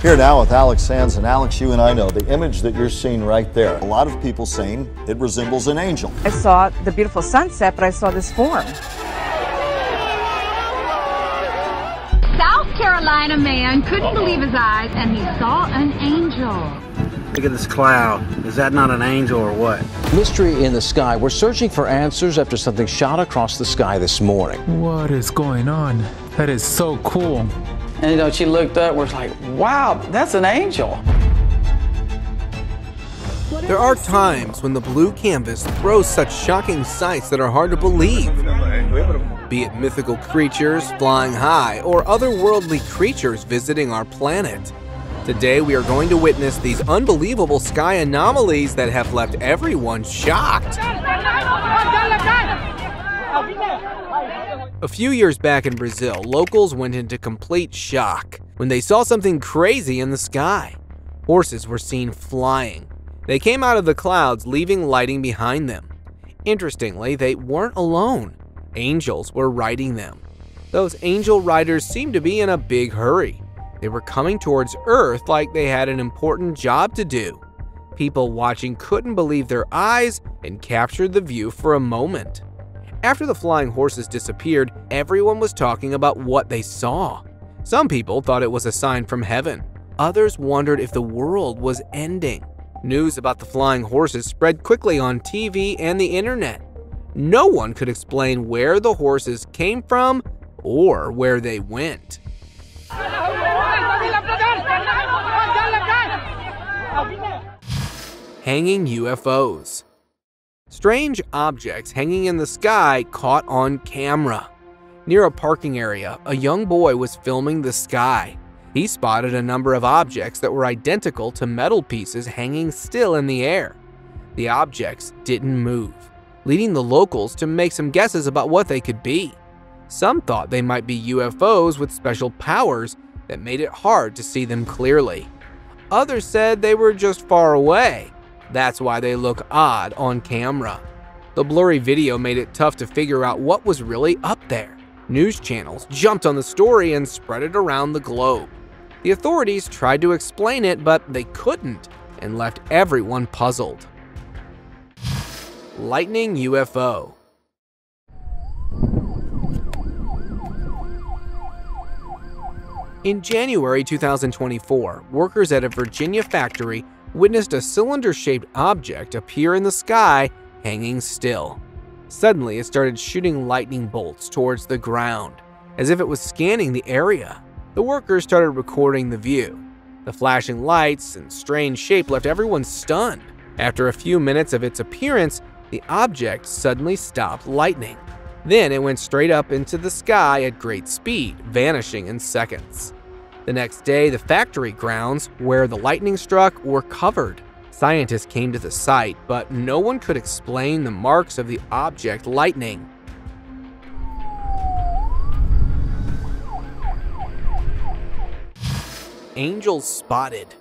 Here now with Alex Sands, and Alex, you and I know the image that you're seeing right there. A lot of people saying it resembles an angel. I saw the beautiful sunset, but I saw this form. South Carolina man couldn't believe his eyes, and he saw an angel. Look at this cloud. Is that not an angel or what? Mystery in the sky. We're searching for answers after something shot across the sky this morning. What is going on? That is so cool. And you know, she looked up, was like, wow, that's an angel. There are times when the blue canvas throws such shocking sights that are hard to believe. Be it mythical creatures flying high or otherworldly creatures visiting our planet. Today we are going to witness these unbelievable sky anomalies that have left everyone shocked. A few years back in Brazil, locals went into complete shock when they saw something crazy in the sky. Horses were seen flying. They came out of the clouds, leaving lighting behind them. Interestingly, they weren't alone. Angels were riding them. Those angel riders seemed to be in a big hurry. They were coming towards Earth like they had an important job to do. People watching couldn't believe their eyes and captured the view for a moment. After the flying horses disappeared, everyone was talking about what they saw. Some people thought it was a sign from heaven. Others wondered if the world was ending. News about the flying horses spread quickly on TV and the internet. No one could explain where the horses came from or where they went. Hanging UFOs. Strange objects hanging in the sky caught on camera. Near a parking area, a young boy was filming the sky. He spotted a number of objects that were identical to metal pieces hanging still in the air. The objects didn't move, leading the locals to make some guesses about what they could be. Some thought they might be UFOs with special powers that made it hard to see them clearly. Others said they were just far away. That's why they look odd on camera. The blurry video made it tough to figure out what was really up there. News channels jumped on the story and spread it around the globe. The authorities tried to explain it, but they couldn't, and left everyone puzzled. Lightning UFO. In January 2024, workers at a Virginia factory witnessed a cylinder-shaped object appear in the sky, hanging still. Suddenly, it started shooting lightning bolts towards the ground, as if it was scanning the area. The workers started recording the view. The flashing lights and strange shape left everyone stunned. After a few minutes of its appearance, the object suddenly stopped lightning. Then it went straight up into the sky at great speed, vanishing in seconds. The next day, the factory grounds where the lightning struck were covered. Scientists came to the site, but no one could explain the marks of the object lightning. Angels spotted.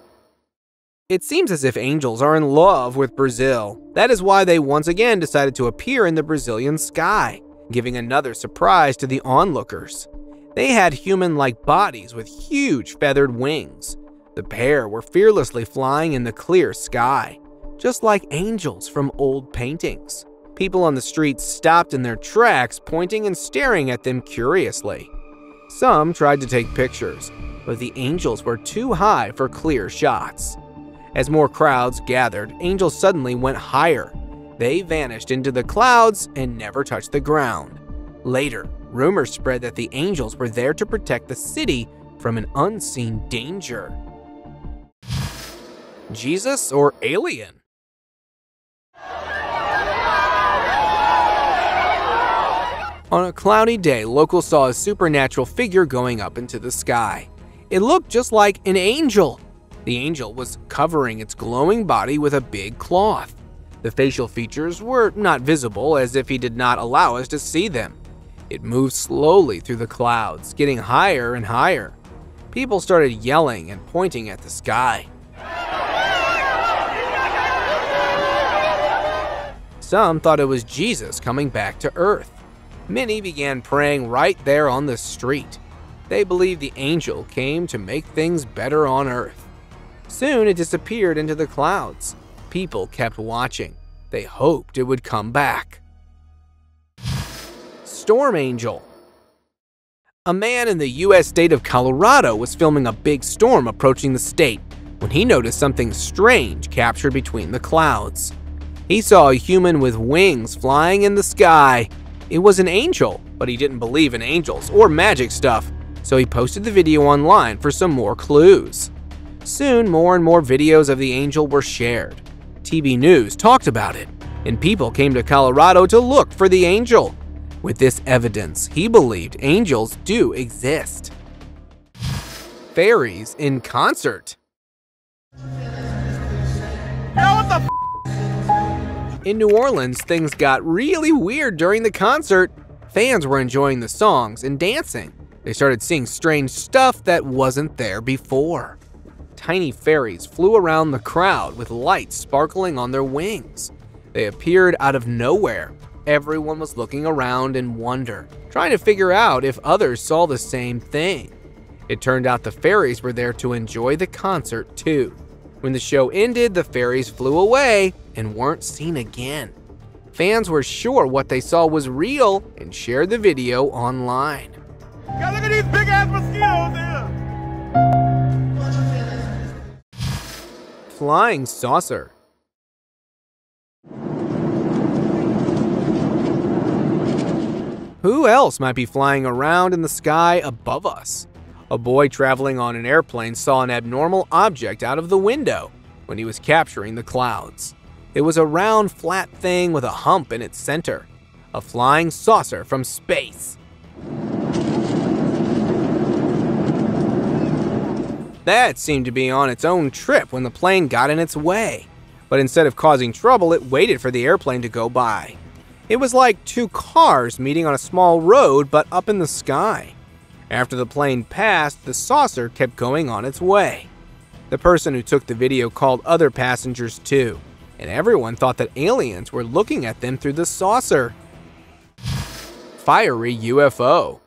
It seems as if angels are in love with Brazil. That is why they once again decided to appear in the Brazilian sky, giving another surprise to the onlookers. They had human-like bodies with huge feathered wings. The pair were fearlessly flying in the clear sky, just like angels from old paintings. People on the streets stopped in their tracks, pointing and staring at them curiously. Some tried to take pictures, but the angels were too high for clear shots. As more crowds gathered, angels suddenly went higher. They vanished into the clouds and never touched the ground. Later, rumors spread that the angels were there to protect the city from an unseen danger. Jesus or alien? On a cloudy day, locals saw a supernatural figure going up into the sky. It looked just like an angel. The angel was covering its glowing body with a big cloth. The facial features were not visible, as if he did not allow us to see them. It moved slowly through the clouds, getting higher and higher. People started yelling and pointing at the sky. Some thought it was Jesus coming back to Earth. Many began praying right there on the street. They believed the angel came to make things better on Earth. Soon it disappeared into the clouds. People kept watching. They hoped it would come back. Storm Angel. A man in the U.S. state of Colorado was filming a big storm approaching the state when he noticed something strange captured between the clouds. He saw a human with wings flying in the sky. It was an angel, but he didn't believe in angels or magic stuff, so he posted the video online for some more clues. Soon, more and more videos of the angel were shared. TV news talked about it, and people came to Colorado to look for the angel. With this evidence, he believed angels do exist. Fairies in concert. In New Orleans, things got really weird during the concert. Fans were enjoying the songs and dancing. They started seeing strange stuff that wasn't there before. Tiny fairies flew around the crowd with lights sparkling on their wings. They appeared out of nowhere. Everyone was looking around in wonder, trying to figure out if others saw the same thing. It turned out the fairies were there to enjoy the concert too. When the show ended, the fairies flew away and weren't seen again. Fans were sure what they saw was real and shared the video online. God, look at these big ass mosquitoes here! Flying saucer. Who else might be flying around in the sky above us? A boy traveling on an airplane saw an abnormal object out of the window when he was capturing the clouds. It was a round, flat thing with a hump in its center. A flying saucer from space. That seemed to be on its own trip when the plane got in its way. But instead of causing trouble, it waited for the airplane to go by. It was like two cars meeting on a small road but up in the sky. After the plane passed, the saucer kept going on its way. The person who took the video called other passengers too, and everyone thought that aliens were looking at them through the saucer. Fiery UFO.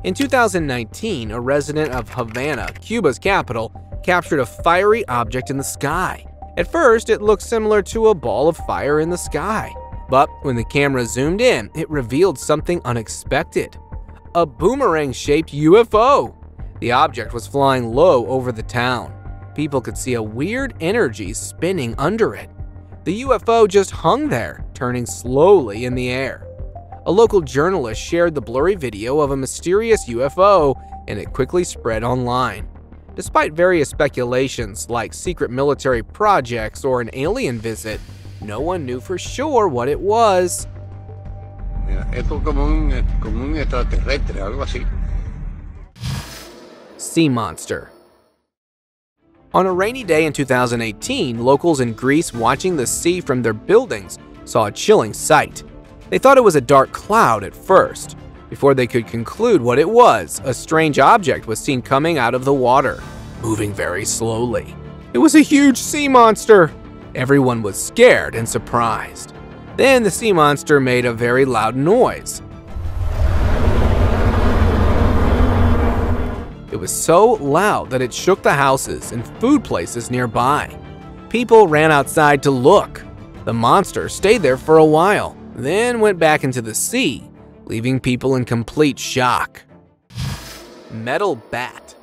In 2019, a resident of Havana, Cuba's capital, captured a fiery object in the sky. At first, it looked similar to a ball of fire in the sky. But when the camera zoomed in, it revealed something unexpected. A boomerang-shaped UFO. The object was flying low over the town. People could see a weird energy spinning under it. The UFO just hung there, turning slowly in the air. A local journalist shared the blurry video of a mysterious UFO, and it quickly spread online. Despite various speculations like secret military projects or an alien visit, no one knew for sure what it was. Sea monster. On a rainy day in 2018, locals in Greece watching the sea from their buildings saw a chilling sight. They thought it was a dark cloud at first. Before they could conclude what it was, a strange object was seen coming out of the water, moving very slowly. It was a huge sea monster. Everyone was scared and surprised. Then the sea monster made a very loud noise. It was so loud that it shook the houses and food places nearby. People ran outside to look. The monster stayed there for a while, then went back into the sea, leaving people in complete shock. Metal bat.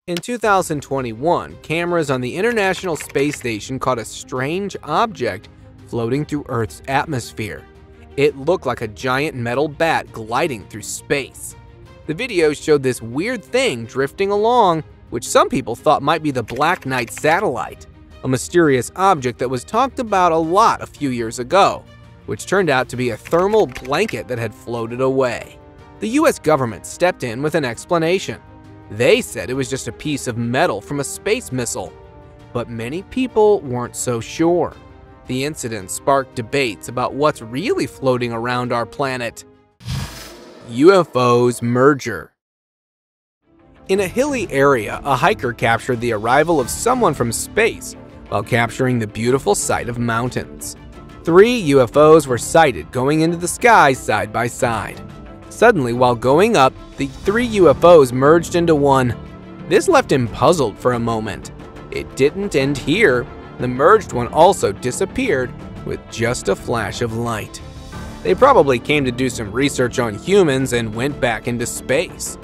In 2021, cameras on the International Space Station caught a strange object floating through Earth's atmosphere. It looked like a giant metal bat gliding through space. The video showed this weird thing drifting along, which some people thought might be the Black Knight satellite, a mysterious object that was talked about a lot a few years ago, which turned out to be a thermal blanket that had floated away. The US government stepped in with an explanation. They said it was just a piece of metal from a space missile, but many people weren't so sure. The incident sparked debates about what's really floating around our planet. UFOs merger. In a hilly area, a hiker captured the arrival of someone from space while capturing the beautiful sight of mountains. 3 UFOs were sighted going into the sky side by side. Suddenly, while going up, the 3 UFOs merged into one. This left him puzzled for a moment. It didn't end here. The merged one also disappeared with just a flash of light. They probably came to do some research on humans and went back into space.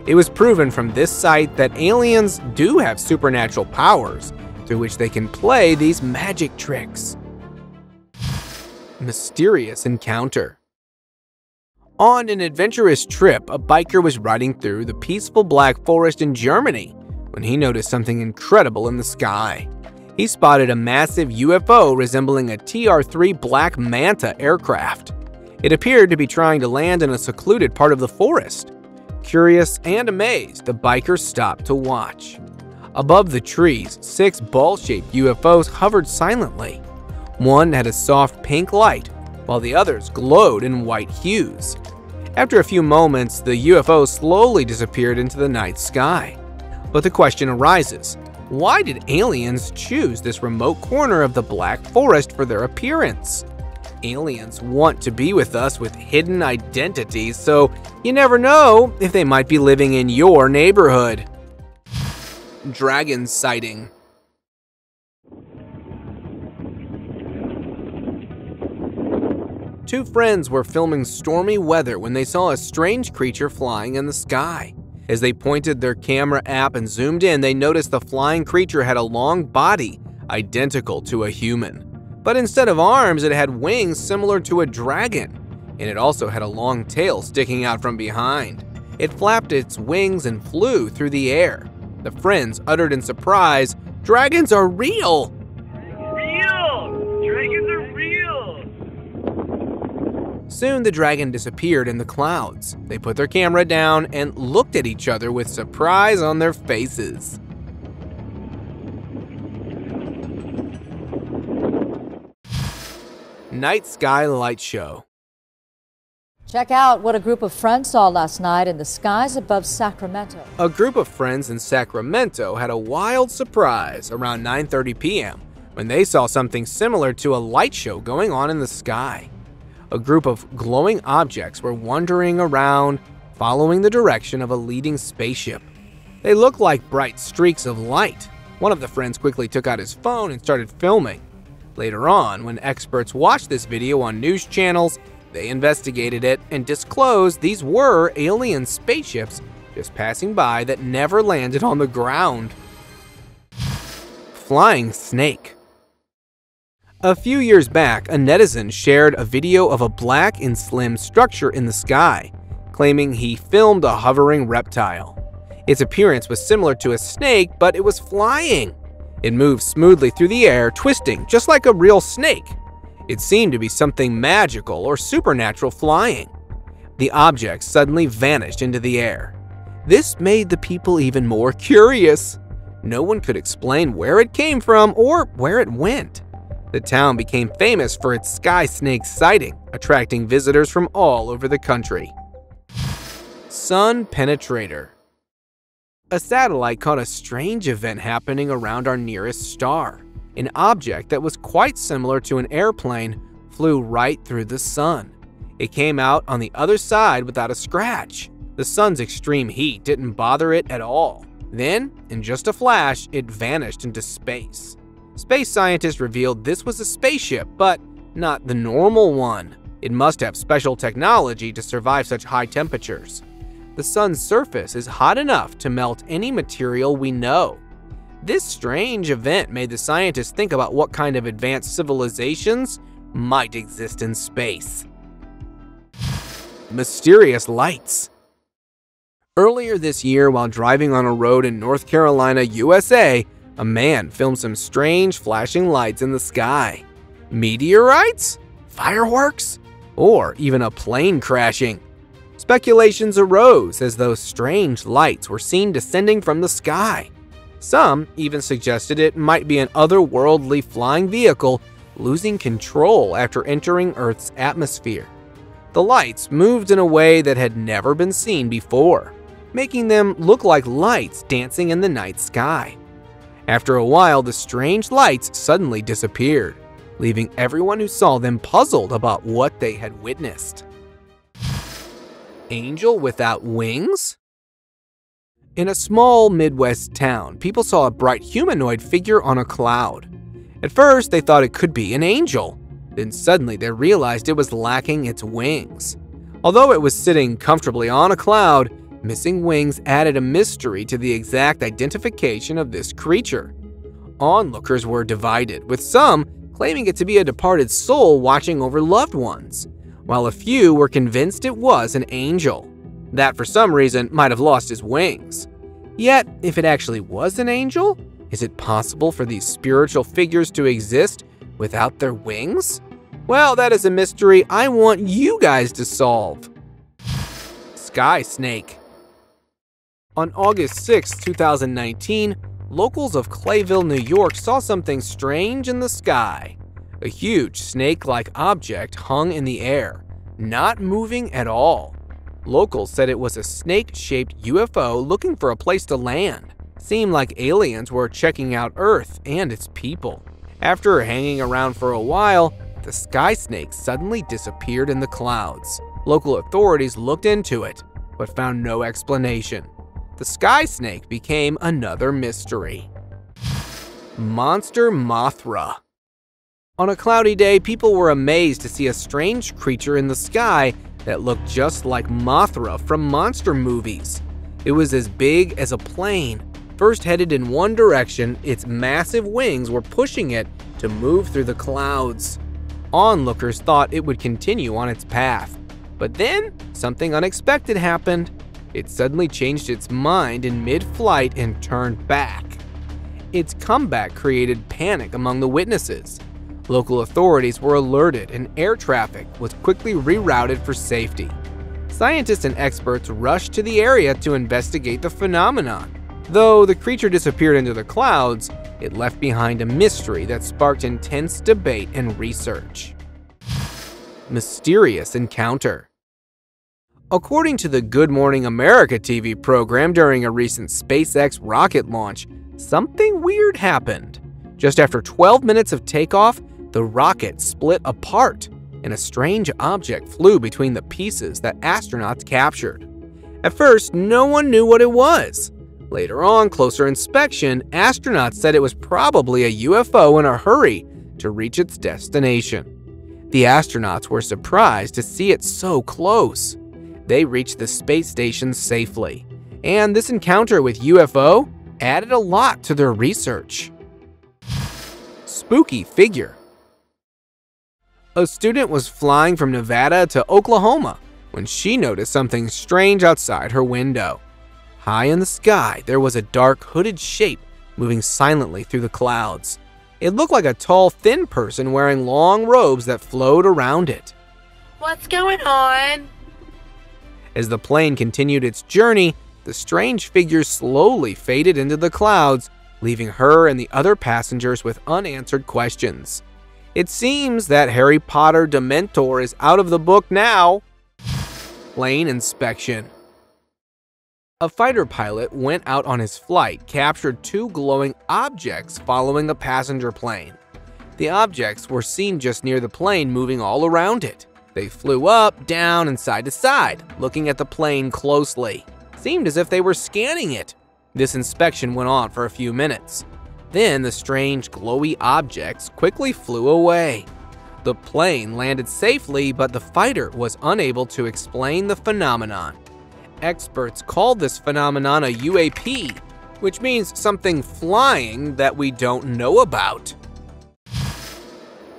It was proven from this site that aliens do have supernatural powers through which they can play these magic tricks. Mysterious encounter. On an adventurous trip, a biker was riding through the peaceful Black Forest in Germany when he noticed something incredible in the sky. He spotted a massive UFO resembling a TR-3 Black Manta aircraft. It appeared to be trying to land in a secluded part of the forest. Curious and amazed, the bikers stopped to watch. Above the trees, 6 ball-shaped UFOs hovered silently. One had a soft pink light, while the others glowed in white hues. After a few moments, the UFO slowly disappeared into the night sky. But the question arises, why did aliens choose this remote corner of the Black Forest for their appearance? Aliens want to be with us with hidden identities, so you never know if they might be living in your neighborhood. Dragon sighting. Two friends were filming stormy weather when they saw a strange creature flying in the sky. As they pointed their camera app and zoomed in, they noticed the flying creature had a long body, identical to a human. But instead of arms, it had wings similar to a dragon, and it also had a long tail sticking out from behind. It flapped its wings and flew through the air. The friends uttered in surprise, "Dragons are real!" Real! Dragons are real! Soon the dragon disappeared in the clouds. They put their camera down and looked at each other with surprise on their faces. Night Sky Light Show. Check out what a group of friends saw last night in the skies above Sacramento. A group of friends in Sacramento had a wild surprise around 9:30 p.m. when they saw something similar to a light show going on in the sky. A group of glowing objects were wandering around, following the direction of a leading spaceship. They looked like bright streaks of light. One of the friends quickly took out his phone and started filming. Later on, when experts watched this video on news channels, they investigated it and disclosed these were alien spaceships just passing by that never landed on the ground. Flying snake. A few years back, a netizen shared a video of a black and slim structure in the sky, claiming he filmed a hovering reptile. Its appearance was similar to a snake, but it was flying. It moved smoothly through the air, twisting just like a real snake. It seemed to be something magical or supernatural flying. The object suddenly vanished into the air. This made the people even more curious. No one could explain where it came from or where it went. The town became famous for its sky snake sighting, attracting visitors from all over the country. Sun penetrator. A satellite caught a strange event happening around our nearest star. An object that was quite similar to an airplane flew right through the sun. It came out on the other side without a scratch. The sun's extreme heat didn't bother it at all. Then, in just a flash, it vanished into space. Space scientists revealed this was a spaceship, but not the normal one. It must have special technology to survive such high temperatures. The sun's surface is hot enough to melt any material we know. This strange event made the scientists think about what kind of advanced civilizations might exist in space. Mysterious lights. Earlier this year, while driving on a road in North Carolina, USA, a man filmed some strange flashing lights in the sky. Meteorites? Fireworks? Or even a plane crashing? Speculations arose as those strange lights were seen descending from the sky. Some even suggested it might be an otherworldly flying vehicle losing control after entering Earth's atmosphere. The lights moved in a way that had never been seen before, making them look like lights dancing in the night sky. After a while, the strange lights suddenly disappeared. leaving everyone who saw them puzzled about what they had witnessed. Angel without wings? In a small Midwest town, people saw a bright humanoid figure on a cloud. At first, they thought it could be an angel. Then suddenly they realized it was lacking its wings. Although it was sitting comfortably on a cloud, missing wings added a mystery to the exact identification of this creature. Onlookers were divided, with some claiming it to be a departed soul watching over loved ones, while a few were convinced it was an angel that for some reason might have lost his wings. Yet, if it actually was an angel, is it possible for these spiritual figures to exist without their wings? Well, that is a mystery I want you guys to solve. Sky snake. On August 6, 2019, locals of Clayville, New York saw something strange in the sky. A huge snake-like object hung in the air, not moving at all. Locals said it was a snake-shaped UFO looking for a place to land. Seemed like aliens were checking out Earth and its people. After hanging around for a while, the sky snake suddenly disappeared in the clouds. Local authorities looked into it, but found no explanation. The sky snake became another mystery. Monster Mothra. On a cloudy day, people were amazed to see a strange creature in the sky that looked just like Mothra from monster movies. It was as big as a plane. First headed in one direction, its massive wings were pushing it to move through the clouds. Onlookers thought it would continue on its path. But then, something unexpected happened. It suddenly changed its mind in mid-flight and turned back. Its comeback created panic among the witnesses. Local authorities were alerted and air traffic was quickly rerouted for safety. Scientists and experts rushed to the area to investigate the phenomenon. Though the creature disappeared into the clouds, it left behind a mystery that sparked intense debate and research. Mysterious encounter. According to the Good Morning America TV program during a recent SpaceX rocket launch, something weird happened. Just after 12 minutes of takeoff, the rocket split apart, and a strange object flew between the pieces that astronauts captured. At first, no one knew what it was. Later on, closer inspection, astronauts said it was probably a UFO in a hurry to reach its destination. The astronauts were surprised to see it so close. They reached the space station safely, and this encounter with UFO added a lot to their research. Spooky figure. A student was flying from Nevada to Oklahoma when she noticed something strange outside her window. High in the sky, there was a dark, hooded shape moving silently through the clouds. It looked like a tall, thin person wearing long robes that flowed around it. What's going on? As the plane continued its journey, the strange figure slowly faded into the clouds, leaving her and the other passengers with unanswered questions. It seems that Harry Potter Dementor is out of the book now. Plane inspection. A fighter pilot went out on his flight, captured two glowing objects following a passenger plane. The objects were seen just near the plane, moving all around it. They flew up, down, and side to side, looking at the plane closely. Seemed as if they were scanning it. This inspection went on for a few minutes. Then the strange glowy objects quickly flew away. The plane landed safely, but the fighter was unable to explain the phenomenon. Experts called this phenomenon a UAP, which means something flying that we don't know about.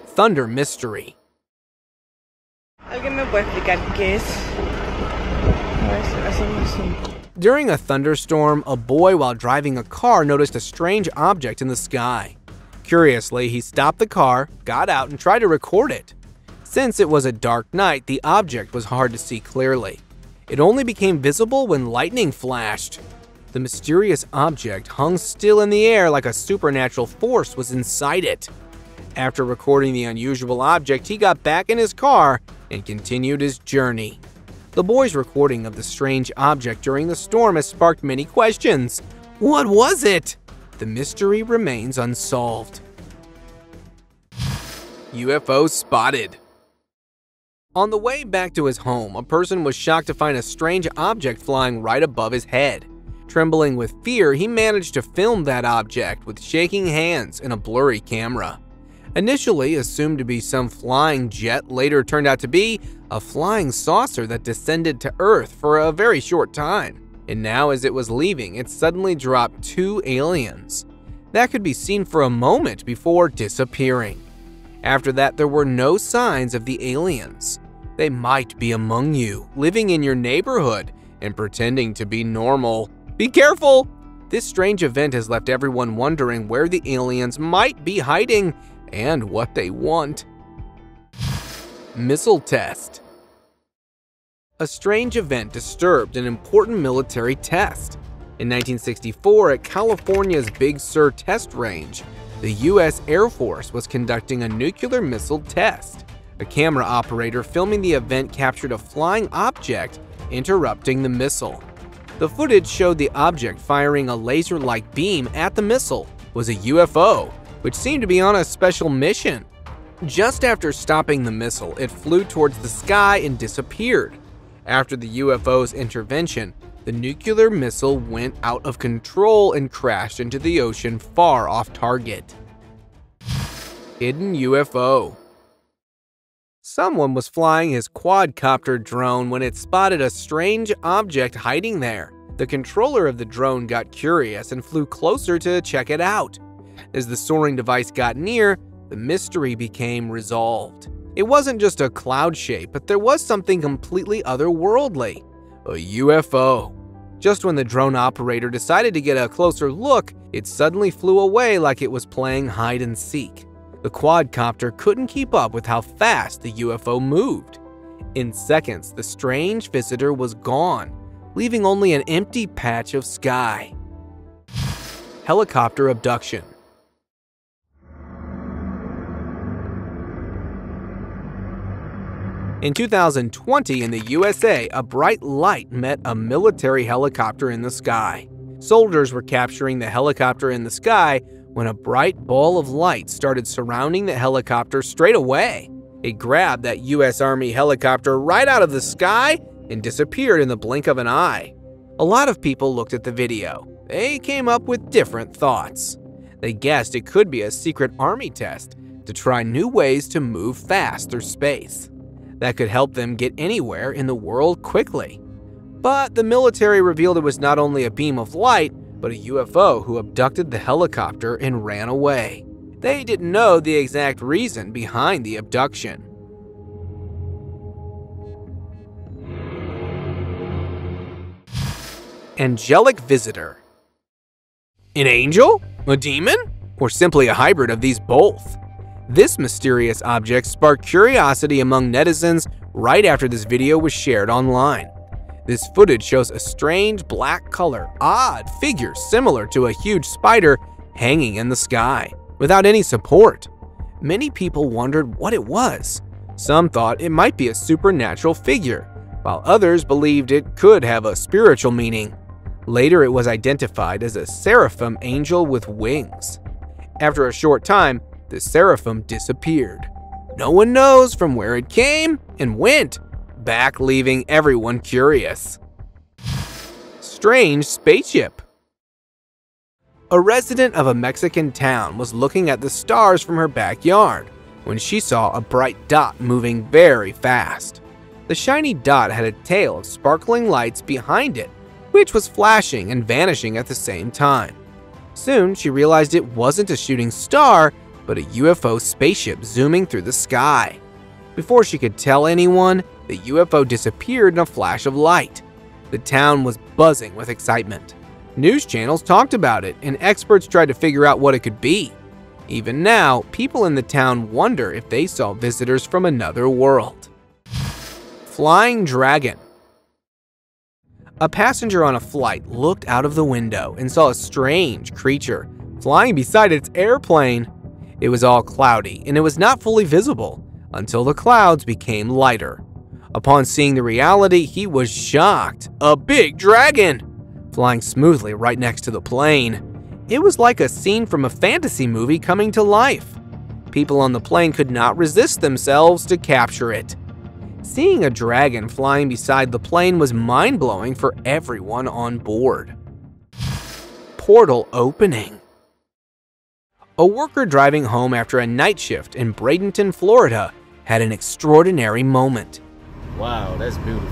Thunder mystery. ¿Alguien me puede explicar qué es? During a thunderstorm, a boy while driving a car noticed a strange object in the sky. Curiously, he stopped the car, got out, and tried to record it. Since it was a dark night, the object was hard to see clearly. It only became visible when lightning flashed. The mysterious object hung still in the air like a supernatural force was inside it. After recording the unusual object, he got back in his car and continued his journey. The boy's recording of the strange object during the storm has sparked many questions. What was it? The mystery remains unsolved. UFO spotted. On the way back to his home, a person was shocked to find a strange object flying right above his head. Trembling with fear, he managed to film that object with shaking hands and a blurry camera. Initially assumed to be some flying jet, later turned out to be a flying saucer that descended to Earth for a very short time. And now as it was leaving, it suddenly dropped 2 aliens that could be seen for a moment before disappearing. After that, there were no signs of the aliens. They might be among you, living in your neighborhood and pretending to be normal. Be careful! This strange event has left everyone wondering where the aliens might be hiding and what they want. Missile test. A strange event disturbed an important military test. In 1964, at California's Big Sur test range, the U.S. Air Force was conducting a nuclear missile test. A camera operator filming the event captured a flying object interrupting the missile. The footage showed the object firing a laser-like beam at the missile was a UFO, which seemed to be on a special mission. Just after stopping the missile, it flew towards the sky and disappeared. After the UFO's intervention, the nuclear missile went out of control and crashed into the ocean far off target. Hidden UFO. Someone was flying his quadcopter drone when it spotted a strange object hiding there. The controller of the drone got curious and flew closer to check it out. As the soaring device got near, the mystery became resolved. It wasn't just a cloud shape, but there was something completely otherworldly, a UFO. Just when the drone operator decided to get a closer look, it suddenly flew away like it was playing hide and seek. The quadcopter couldn't keep up with how fast the UFO moved. In seconds, the strange visitor was gone, leaving only an empty patch of sky. Helicopter abduction. In 2020, in the USA, a bright light met a military helicopter in the sky. Soldiers were capturing the helicopter in the sky when a bright ball of light started surrounding the helicopter straight away. It grabbed that US Army helicopter right out of the sky and disappeared in the blink of an eye. A lot of people looked at the video. They came up with different thoughts. They guessed it could be a secret army test to try new ways to move fast through space that could help them get anywhere in the world quickly. But the military revealed it was not only a beam of light, but a UFO who abducted the helicopter and ran away. They didn't know the exact reason behind the abduction. Angelic visitor. An angel? A demon? Or simply a hybrid of these both? This mysterious object sparked curiosity among netizens right after this video was shared online. This footage shows a strange black color, odd figure similar to a huge spider hanging in the sky, without any support. Many people wondered what it was. Some thought it might be a supernatural figure, while others believed it could have a spiritual meaning. Later, it was identified as a seraphim angel with wings. After a short time, the seraphim disappeared. No one knows from where it came and went, back leaving everyone curious. Strange spaceship. A resident of a Mexican town was looking at the stars from her backyard when she saw a bright dot moving very fast. The shiny dot had a tail of sparkling lights behind it, which was flashing and vanishing at the same time. Soon, she realized it wasn't a shooting star, but a UFO spaceship zooming through the sky. Before she could tell anyone, the UFO disappeared in a flash of light. The town was buzzing with excitement. News channels talked about it, and experts tried to figure out what it could be. Even now, people in the town wonder if they saw visitors from another world. Flying dragon. A passenger on a flight looked out of the window and saw a strange creature flying beside its airplane. It was all cloudy, and it was not fully visible until the clouds became lighter. Upon seeing the reality, he was shocked. A big dragon! Flying smoothly right next to the plane. It was like a scene from a fantasy movie coming to life. People on the plane could not resist themselves to capture it. Seeing a dragon flying beside the plane was mind-blowing for everyone on board. Portal opening. A worker driving home after a night shift in Bradenton, Florida, had an extraordinary moment. Wow, that's beautiful.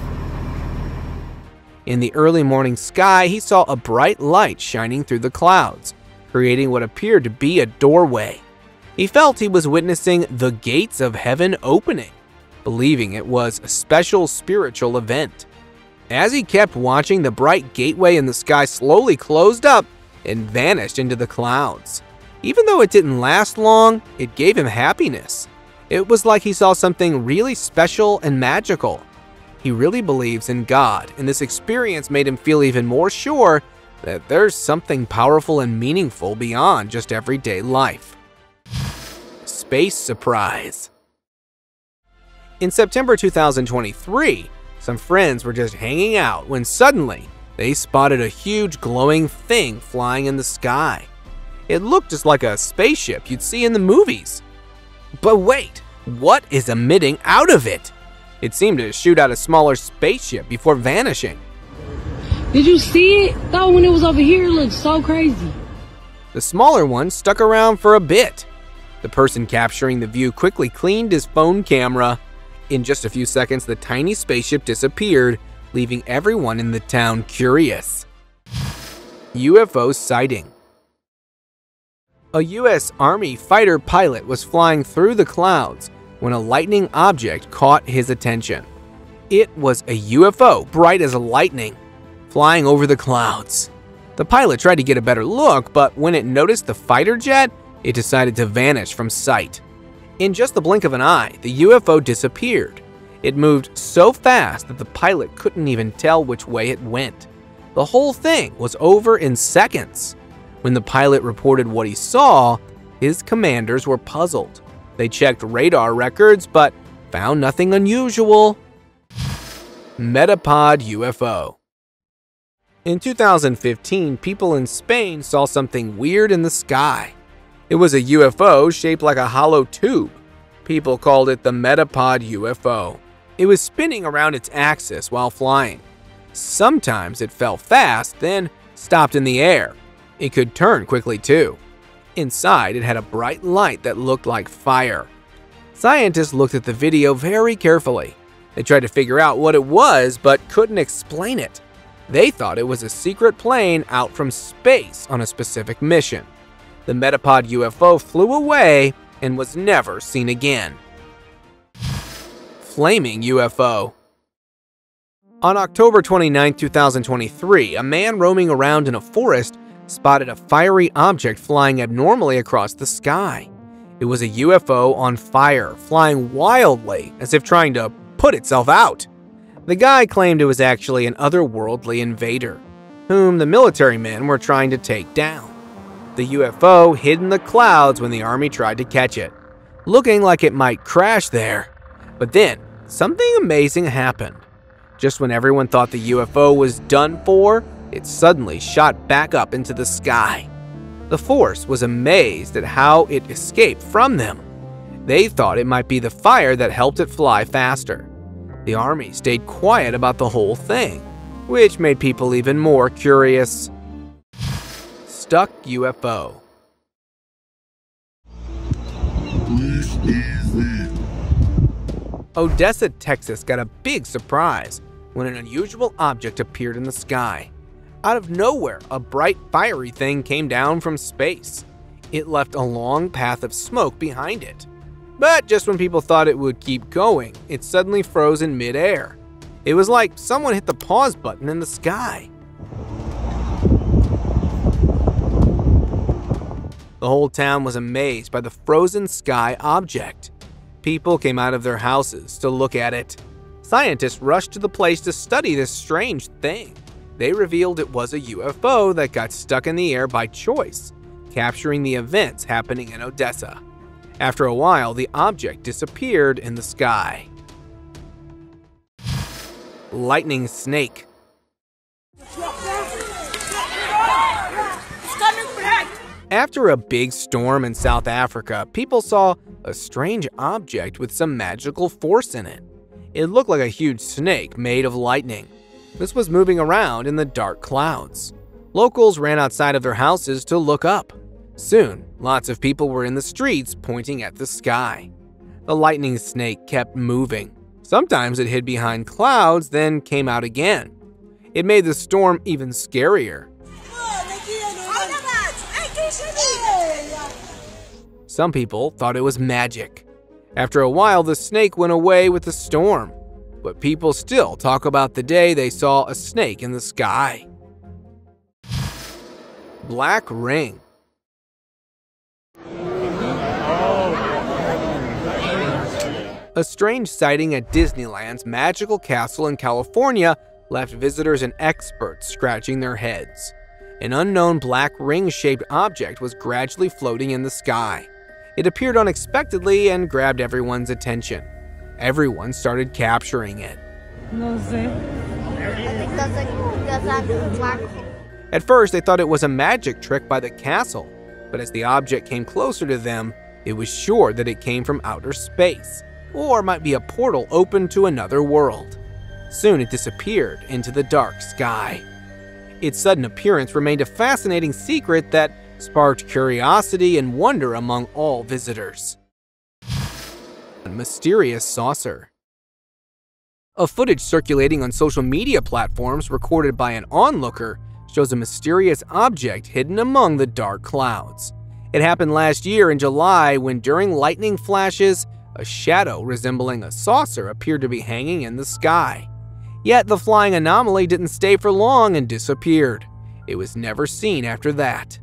In the early morning sky, he saw a bright light shining through the clouds, creating what appeared to be a doorway. He felt he was witnessing the gates of heaven opening, believing it was a special spiritual event. As he kept watching, the bright gateway in the sky slowly closed up and vanished into the clouds. Even though it didn't last long, it gave him happiness. It was like he saw something really special and magical. He really believes in God, and this experience made him feel even more sure that there's something powerful and meaningful beyond just everyday life. Space surprise. In September 2023, some friends were just hanging out when suddenly they spotted a huge glowing thing flying in the sky. It looked just like a spaceship you'd see in the movies. But wait, what is emitting out of it? It seemed to shoot out a smaller spaceship before vanishing. Did you see it? Though when it was over here, it looked so crazy. The smaller one stuck around for a bit. The person capturing the view quickly cleaned his phone camera. In just a few seconds, the tiny spaceship disappeared, leaving everyone in the town curious. UFO sighting. A U.S. Army fighter pilot was flying through the clouds when a lightning object caught his attention. It was a UFO, bright as lightning, flying over the clouds. The pilot tried to get a better look, but when it noticed the fighter jet, it decided to vanish from sight. In just the blink of an eye, the UFO disappeared. It moved so fast that the pilot couldn't even tell which way it went. The whole thing was over in seconds. When the pilot reported what he saw, his commanders were puzzled. They checked radar records, but found nothing unusual. Metapod UFO. In 2015, people in Spain saw something weird in the sky. It was a UFO shaped like a hollow tube. People called it the Metapod UFO. It was spinning around its axis while flying. Sometimes it fell fast, then stopped in the air. It could turn quickly too. Inside, it had a bright light that looked like fire. Scientists looked at the video very carefully. They tried to figure out what it was, but couldn't explain it. They thought it was a secret plane out from space on a specific mission. The Metapod UFO flew away and was never seen again. Flaming UFO. On October 29, 2023, a man roaming around in a forest spotted a fiery object flying abnormally across the sky. It was a UFO on fire, flying wildly as if trying to put itself out. The guy claimed it was actually an otherworldly invader, whom the military men were trying to take down. The UFO hid in the clouds when the army tried to catch it, looking like it might crash there. But then, something amazing happened. Just when everyone thought the UFO was done for, it suddenly shot back up into the sky. The force was amazed at how it escaped from them. They thought it might be the fire that helped it fly faster. The army stayed quiet about the whole thing, which made people even more curious. Stuck UFO. Odessa, Texas got a big surprise when an unusual object appeared in the sky. Out of nowhere, a bright, fiery thing came down from space. It left a long path of smoke behind it. But just when people thought it would keep going, it suddenly froze in midair. It was like someone hit the pause button in the sky. The whole town was amazed by the frozen sky object. People came out of their houses to look at it. Scientists rushed to the place to study this strange thing. They revealed it was a UFO that got stuck in the air by choice, capturing the events happening in Odessa. After a while, the object disappeared in the sky. Lightning snake. After a big storm in South Africa, people saw a strange object with some magical force in it. It looked like a huge snake made of lightning. This was moving around in the dark clouds. Locals ran outside of their houses to look up. Soon, lots of people were in the streets pointing at the sky. The lightning snake kept moving. Sometimes it hid behind clouds, then came out again. It made the storm even scarier. Some people thought it was magic. After a while, the snake went away with the storm. But people still talk about the day they saw a snake in the sky. Black ring. A strange sighting at Disneyland's magical castle in California left visitors and experts scratching their heads. An unknown black ring-shaped object was gradually floating in the sky. It appeared unexpectedly and grabbed everyone's attention. Everyone started capturing it. At first, they thought it was a magic trick by the castle, but as the object came closer to them, it was sure that it came from outer space, or might be a portal open to another world. Soon it disappeared into the dark sky. Its sudden appearance remained a fascinating secret that sparked curiosity and wonder among all visitors. A mysterious saucer. A footage circulating on social media platforms recorded by an onlooker shows a mysterious object hidden among the dark clouds. It happened last year in July when, during lightning flashes, a shadow resembling a saucer appeared to be hanging in the sky. Yet the flying anomaly didn't stay for long and disappeared. It was never seen after that.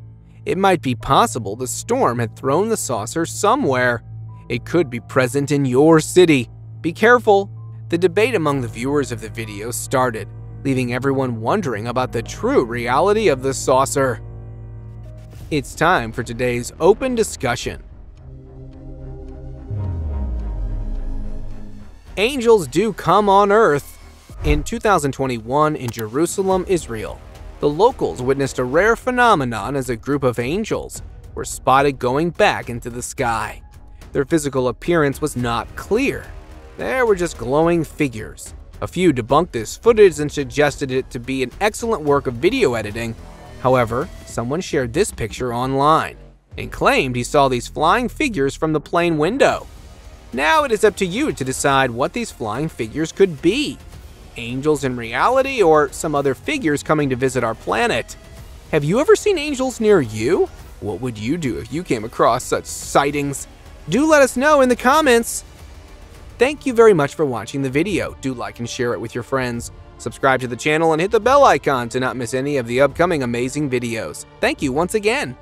It might be possible the storm had thrown the saucer somewhere. It could be present in your city. Be careful. The debate among the viewers of the video started, leaving everyone wondering about the true reality of the saucer. It's time for today's open discussion. Angels do come on Earth. In 2021 in Jerusalem, Israel, the locals witnessed a rare phenomenon as a group of angels were spotted going back into the sky. Their physical appearance was not clear. They were just glowing figures. A few debunked this footage and suggested it to be an excellent work of video editing. However, someone shared this picture online and claimed he saw these flying figures from the plane window. Now it is up to you to decide what these flying figures could be. Angels in reality, or some other figures coming to visit our planet? Have you ever seen angels near you? What would you do if you came across such sightings? Do let us know in the comments. Thank you very much for watching the video. Do like and share it with your friends. Subscribe to the channel and hit the bell icon to not miss any of the upcoming amazing videos. Thank you once again.